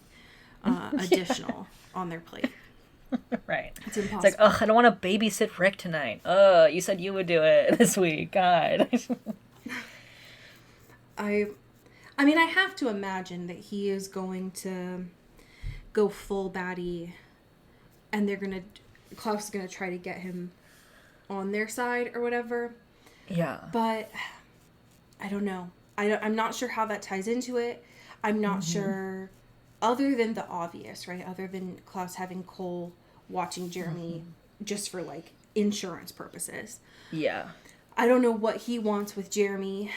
additional on their plate. Right. It's impossible. It's like, ugh, I don't want to babysit Rick tonight. You said you would do it this week. God. I mean, I have to imagine that he is going to go full baddie, and Klaus is gonna try to get him on their side or whatever. Yeah. But I don't know. I'm not sure how that ties into it. I'm not sure, other than the obvious, right? Other than Klaus having Cole watching Jeremy just for, like, insurance purposes. Yeah. I don't know what he wants with Jeremy.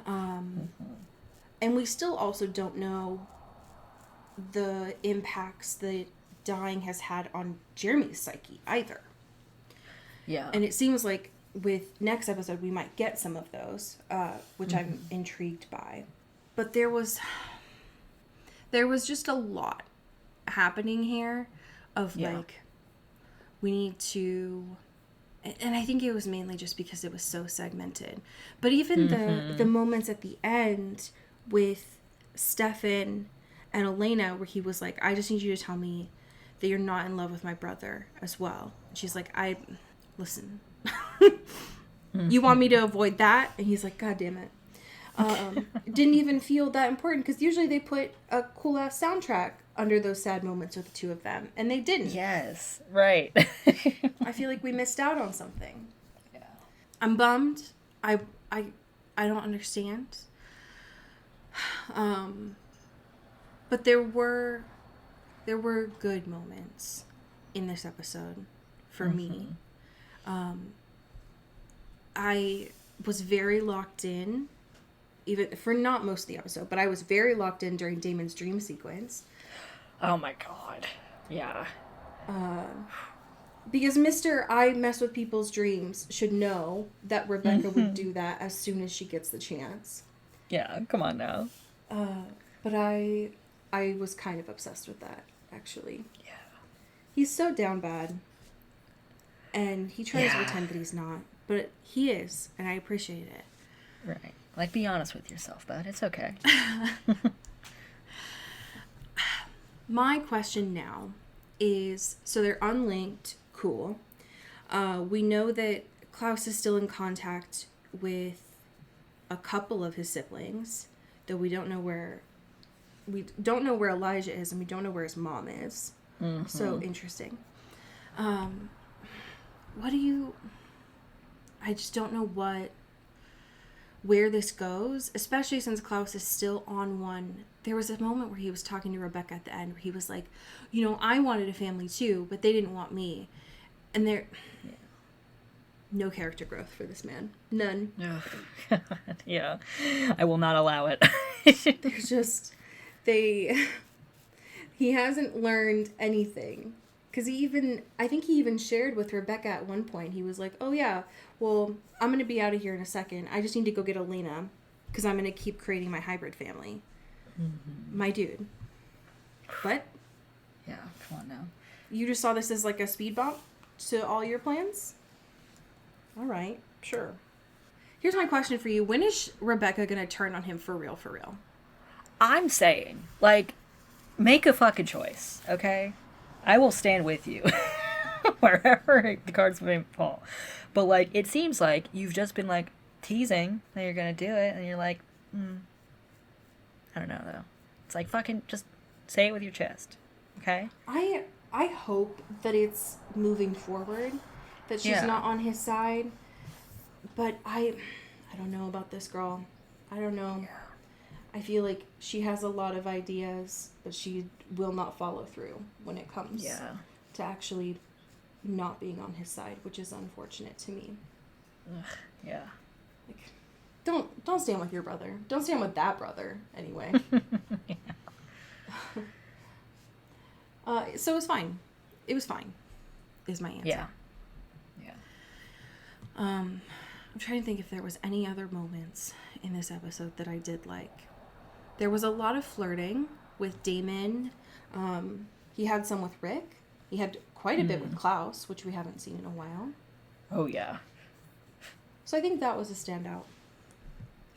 And we still also don't know the impacts that dying has had on Jeremy's psyche either. Yeah. And it seems like with next episode we might get some of those, which I'm intrigued by. But there was just a lot happening here of like, we need to and I think it was mainly just because it was so segmented. But even the moments at the end with Stefan and Elena, where he was like, I just need you to tell me that you're not in love with my brother as well. And she's like, listen, you want me to avoid that? And he's like, God damn it. Didn't even feel that important, because usually they put a cool ass soundtrack under those sad moments with the two of them, and they didn't. Yes, right. I feel like we missed out on something. Yeah, I'm bummed. I don't understand. But there were good moments in this episode for me. I was very locked in, even for not most of the episode, but I was very locked in during Damon's dream sequence. Oh my god. Yeah. Because Mr. I mess with people's dreams should know that Rebecca would do that as soon as she gets the chance. Yeah, come on now. But I was kind of obsessed with that, actually. Yeah. He's so down bad. And he tries to pretend that he's not. But he is, and I appreciate it. Right. Like, be honest with yourself, bud. It's okay. My question now is, so they're unlinked, cool. We know that Klaus is still in contact with a couple of his siblings, though we don't know where Elijah is, and we don't know where his mom is. So interesting. I just don't know where this goes, especially since Klaus is still on one. There was a moment where he was talking to Rebecca at the end where he was like, I wanted a family too, but they didn't want me. And no character growth for this man. None. Oh, yeah. I will not allow it. There's just, he hasn't learned anything. Because I think he even shared with Rebecca at one point. He was like, oh yeah, well, I'm going to be out of here in a second. I just need to go get Elena, because I'm going to keep creating my hybrid family. My dude. What? Yeah, come on now. You just saw this as like a speed bump to all your plans? All right, sure. Here's my question for you. When is Rebecca going to turn on him for real, for real? I'm saying, make a fucking choice, okay? I will stand with you wherever the cards may fall. But, it seems like you've just been, teasing that you're going to do it, and you're like, I don't know, though. It's fucking just say it with your chest, okay? I hope that it's moving forward, that she's not on his side, but I don't know about this girl. I don't know. Yeah. I feel like she has a lot of ideas, but she will not follow through when it comes to actually not being on his side, which is unfortunate to me. Ugh, yeah. Don't stand with your brother. Don't stand with that brother, anyway. So it was fine. It was fine, is my answer. Yeah. Yeah. I'm trying to think if there was any other moments in this episode that I did like. There was a lot of flirting with Damon. He had some with Rick. He had quite a bit with Klaus, which we haven't seen in a while. Oh, yeah. So I think that was a standout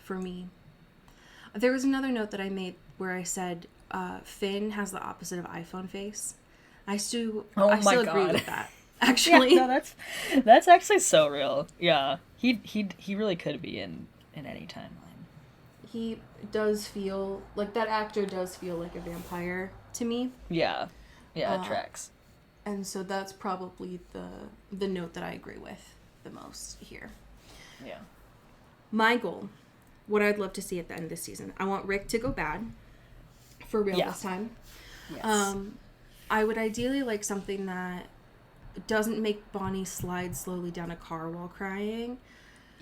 for me. There was another note that I made where I said Finn has the opposite of iPhone face. I still agree with that. Actually, yeah, no, that's actually so real. Yeah, he really could be in any timeline. He does feel like that actor does feel like a vampire to me. Yeah, it tracks. And so that's probably the note that I agree with the most here. Yeah. My goal, what I'd love to see at the end of this season, I want Rick to go bad, for real this time. Yes. I would ideally like something that doesn't make Bonnie slide slowly down a car while crying.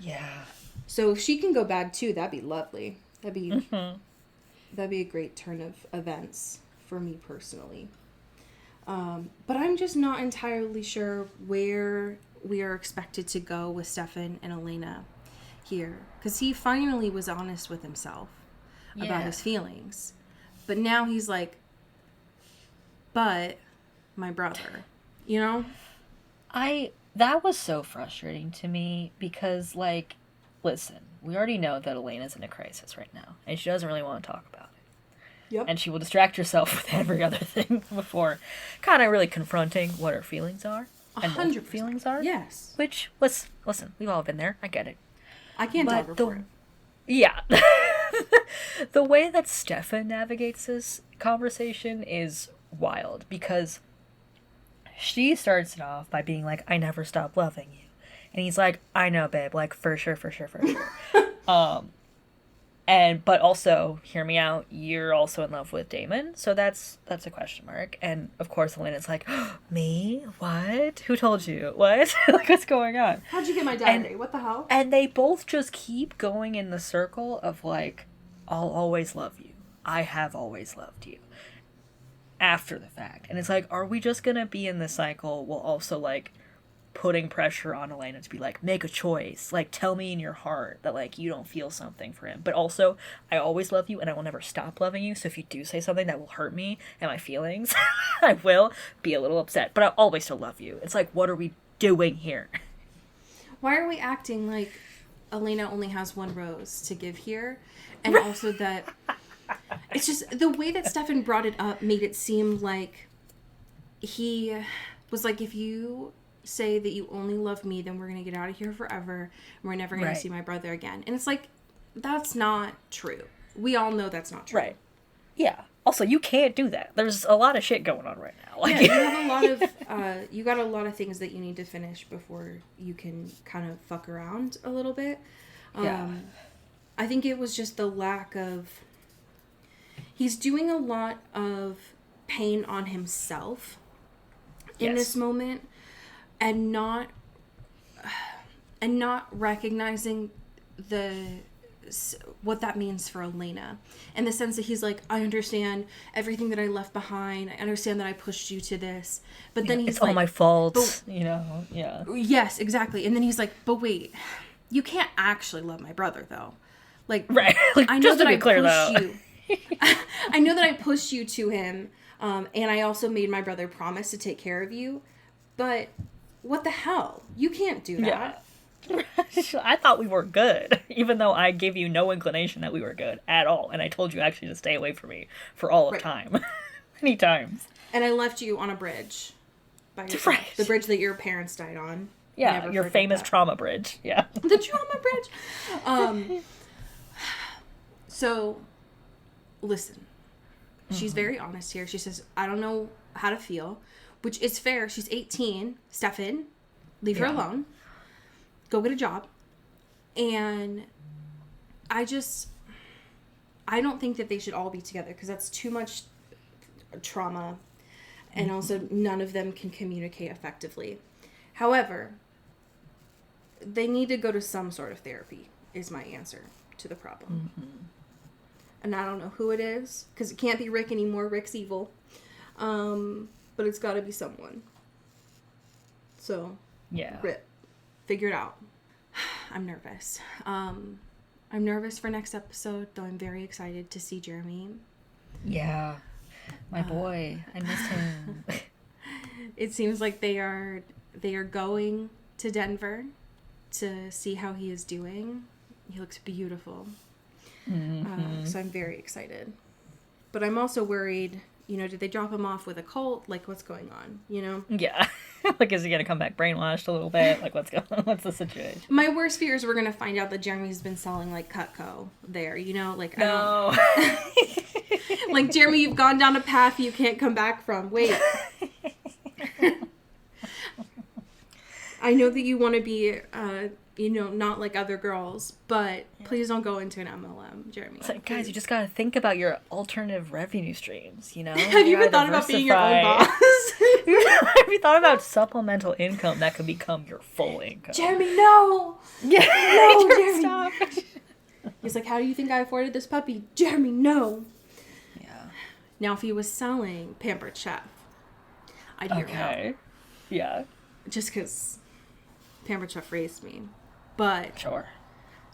Yeah. So if she can go bad too, that'd be lovely. That'd be a great turn of events for me personally. But I'm just not entirely sure where we are expected to go with Stefan and Elena here. Because he finally was honest with himself about his feelings. But now he's like, but my brother, you know? I that was so frustrating to me because, like, listen, we already know that Elena's in a crisis right now, and she doesn't really want to talk about it. Yep. And she will distract herself with every other thing before kind of really confronting what her feelings are. And 100%. What her feelings are. Yes. Which, listen, we've all been there. I get it. I can't tell her for it. Yeah. The way that Stefan navigates this conversation is wild because she starts it off by being like, I never stopped loving you. And he's like, I know, babe, like, for sure. But also, hear me out, you're also in love with Damon, so that's a question mark. And of course, Elena's like, oh, me? What? Who told you? What? Like, what's going on? How'd you get my diary? What the hell? And they both just keep going in the circle of, like, I'll always love you. I have always loved you. After the fact. And it's like, are we just gonna be in this cycle while also, like, putting pressure on Elena to be like, make a choice, like, tell me in your heart that, like, you don't feel something for him, but also I always love you and I will never stop loving you, so if you do say something that will hurt me and my feelings, I will be a little upset, but I'll always still love you. It's like, what are we doing here? Why are we acting like Elena only has one rose to give here? And also that it's just the way that Stefan brought it up made it seem like he was like, if you say that you only love me, then we're gonna get out of here forever and we're never gonna see my brother again. And it's like, that's not true. We all know that's not true. Right. Yeah. Also, you can't do that. There's a lot of shit going on right now. Like, yeah, you have a lot of you got a lot of things that you need to finish before you can kind of fuck around a little bit. I think it was just the lack of, he's doing a lot of pain on himself in this moment. And not recognizing what that means for Elena, in the sense that he's like, I understand everything that I left behind. I understand that I pushed you to this, but then he's it's like, all my fault, you know? Yeah. Yes, exactly. And then he's like, but wait, you can't actually love my brother though. Like, right. Like, I know just that to be I clear, pushed though. you. I know that I pushed you to him, and I also made my brother promise to take care of you, but what the hell? You can't do that. Yeah. I thought we were good, even though I gave you no inclination that we were good at all, and I told you actually to stay away from me for all of time. Many times. And I left you on a bridge. By yourself. The bridge that your parents died on. Yeah, your famous trauma bridge. Yeah. The trauma bridge. So, listen. She's very honest here. She says, I don't know how to feel. Which is fair. She's 18. Stefan, leave her alone. Go get a job. And I don't think that they should all be together because that's too much trauma. And also none of them can communicate effectively. However, they need to go to some sort of therapy is my answer to the problem. Mm-hmm. And I don't know who it is because it can't be Rick anymore. Rick's evil. But it's got to be someone. So, yeah. Rip. Figure it out. I'm nervous. I'm nervous for next episode, though I'm very excited to see Jeremy. Yeah. My boy. I missed him. It seems like they are going to Denver to see how he is doing. He looks beautiful. Mm-hmm. So I'm very excited. But I'm also worried, you know, did they drop him off with a cult? Like, what's going on, you know? Yeah. Like, is he going to come back brainwashed a little bit? Like, what's going on? What's the situation? My worst fear is we're going to find out that Jeremy's been selling, like, Cutco there, you know? Like, no. Like, Jeremy, you've gone down a path you can't come back from. Wait. I know that you want to be, you know, not like other girls, but please don't go into an MLM, Jeremy. It's like, guys, you just got to think about your alternative revenue streams, you know? Have you ever thought about being your own boss? Have you thought about supplemental income that could become your full income? Jeremy, no! Yeah, no, Jeremy. Stop. He's like, how do you think I afforded this puppy? Jeremy, no! Yeah. Now, if he was selling Pampered Chef, I'd hear it out. Yeah. Just because Pampered Chef raised me. But sure.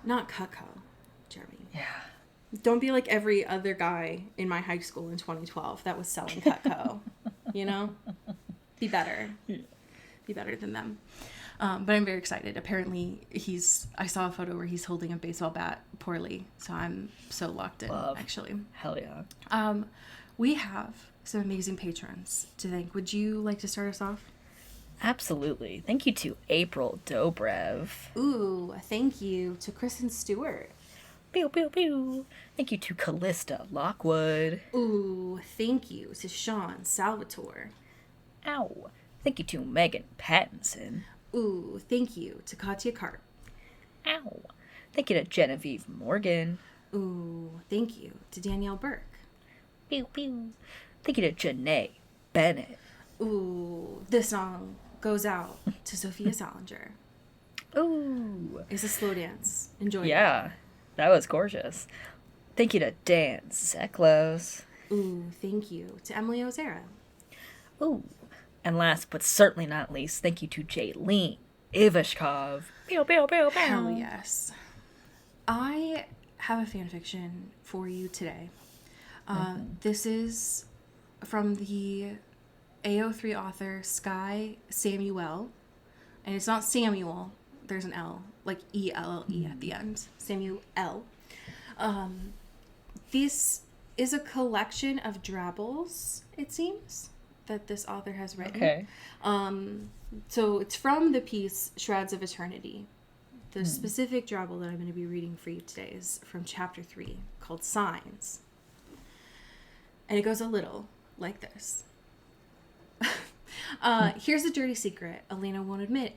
Not Cutco, Jeremy. Yeah. Don't be like every other guy in my high school in 2012 that was selling Cutco. You know? Be better. Be better than them. But I'm very excited. Apparently, I saw a photo where he's holding a baseball bat poorly. So I'm so locked in, actually. Hell yeah. We have some amazing patrons to thank. Would you like to start us off? Absolutely. Thank you to April Dobrev. Ooh, thank you to Kristen Stewart. Pew, pew, pew. Thank you to Callista Lockwood. Ooh, thank you to Sean Salvatore. Ow. Thank you to Megan Pattinson. Ooh, thank you to Katya Cart. Ow. Thank you to Genevieve Morgan. Ooh, thank you to Danielle Burke. Pew, pew. Thank you to Janae Bennett. Ooh, this song goes out to Sophia Salinger. Ooh. It's a slow dance. Enjoy it. Yeah, that was gorgeous. Thank you to Dan Zeklos. Ooh, thank you to Emily Ozera. Ooh. And last but certainly not least, thank you to Jaylene Ivashkov. Pew, pew, pew, pew. Hell yes. I have a fan fiction for you today. This is from the AO3 author Sky Samuel. And it's not Samuel. There's an L. Like E-L-L-E at the end. Samuel. This is a collection of drabbles, it seems, that this author has written. Okay. So it's from the piece Shreds of Eternity. The specific drabble that I'm going to be reading for you today is from chapter 3, called Signs. And it goes a little like this. Here's a dirty secret Elena won't admit,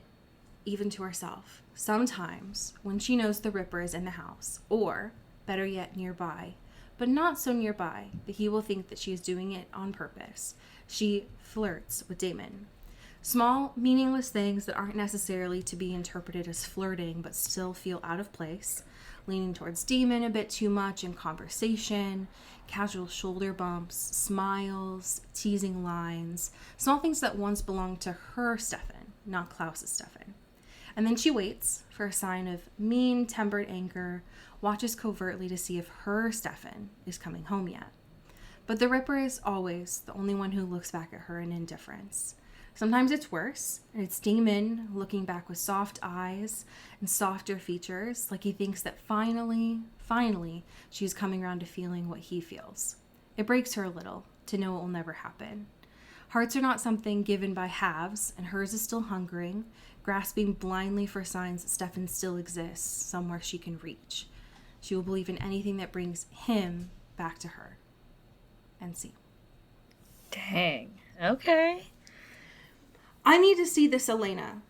even to herself. Sometimes, when she knows the Ripper is in the house, or, better yet, nearby, but not so nearby that he will think that she is doing it on purpose, she flirts with Damon. Small, meaningless things that aren't necessarily to be interpreted as flirting, but still feel out of place. Leaning towards Damon a bit too much in conversation, casual shoulder bumps, smiles, teasing lines, small things that once belonged to her Stefan, not Klaus's Stefan. And then she waits for a sign of mean-tempered anger, watches covertly to see if her Stefan is coming home yet. But the Ripper is always the only one who looks back at her in indifference. Sometimes it's worse, and it's Damon looking back with soft eyes and softer features, like he thinks that finally, she's coming around to feeling what he feels. It breaks her a little to know it will never happen. Hearts are not something given by halves, and hers is still hungering, grasping blindly for signs that Stefan still exists, somewhere she can reach. She will believe in anything that brings him back to her. And see. Dang. Okay. I need to see this, Elena.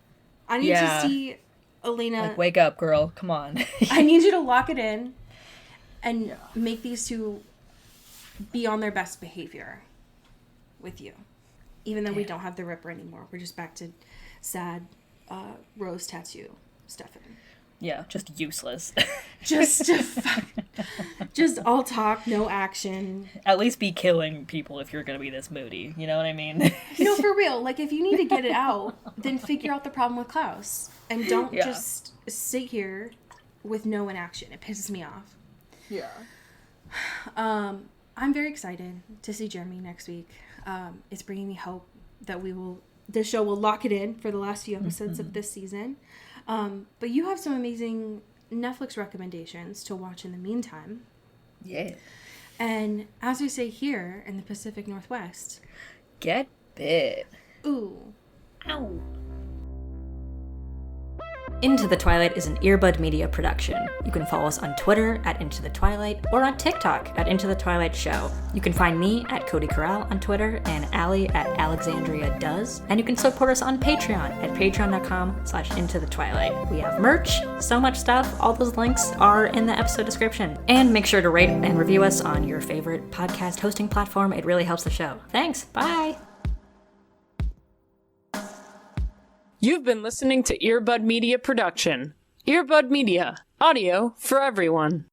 I need to see Elena. Like, wake up, girl. Come on. I need you to lock it in and make these two be on their best behavior with you. Even though we don't have the Ripper anymore. We're just back to sad rose tattoo Stefan. Yeah, just useless. Just all talk, no action. At least be killing people if you're going to be this moody. You know what I mean? No, for real. Like, if you need to get it out, then figure out the problem with Klaus. And don't just sit here with no inaction. It pisses me off. Yeah. I'm very excited to see Jeremy next week. It's bringing me hope that the show will lock it in for the last few episodes of this season. But you have some amazing Netflix recommendations to watch in the meantime. Yeah. And as we say here in the Pacific Northwest, get bit. Ooh. Ow. Into the Twilight is an Earbud Media production. You can follow us on Twitter at Into the Twilight or on TikTok at Into the Twilight Show. You can find me at Cody Corral on Twitter and Allie at Alexandria Does. And you can support us on Patreon at patreon.com/Into the Twilight. We have merch, so much stuff. All those links are in the episode description. And make sure to rate and review us on your favorite podcast hosting platform. It really helps the show. Thanks. Bye. You've been listening to Earbud Media Production. Earbud Media, audio for everyone.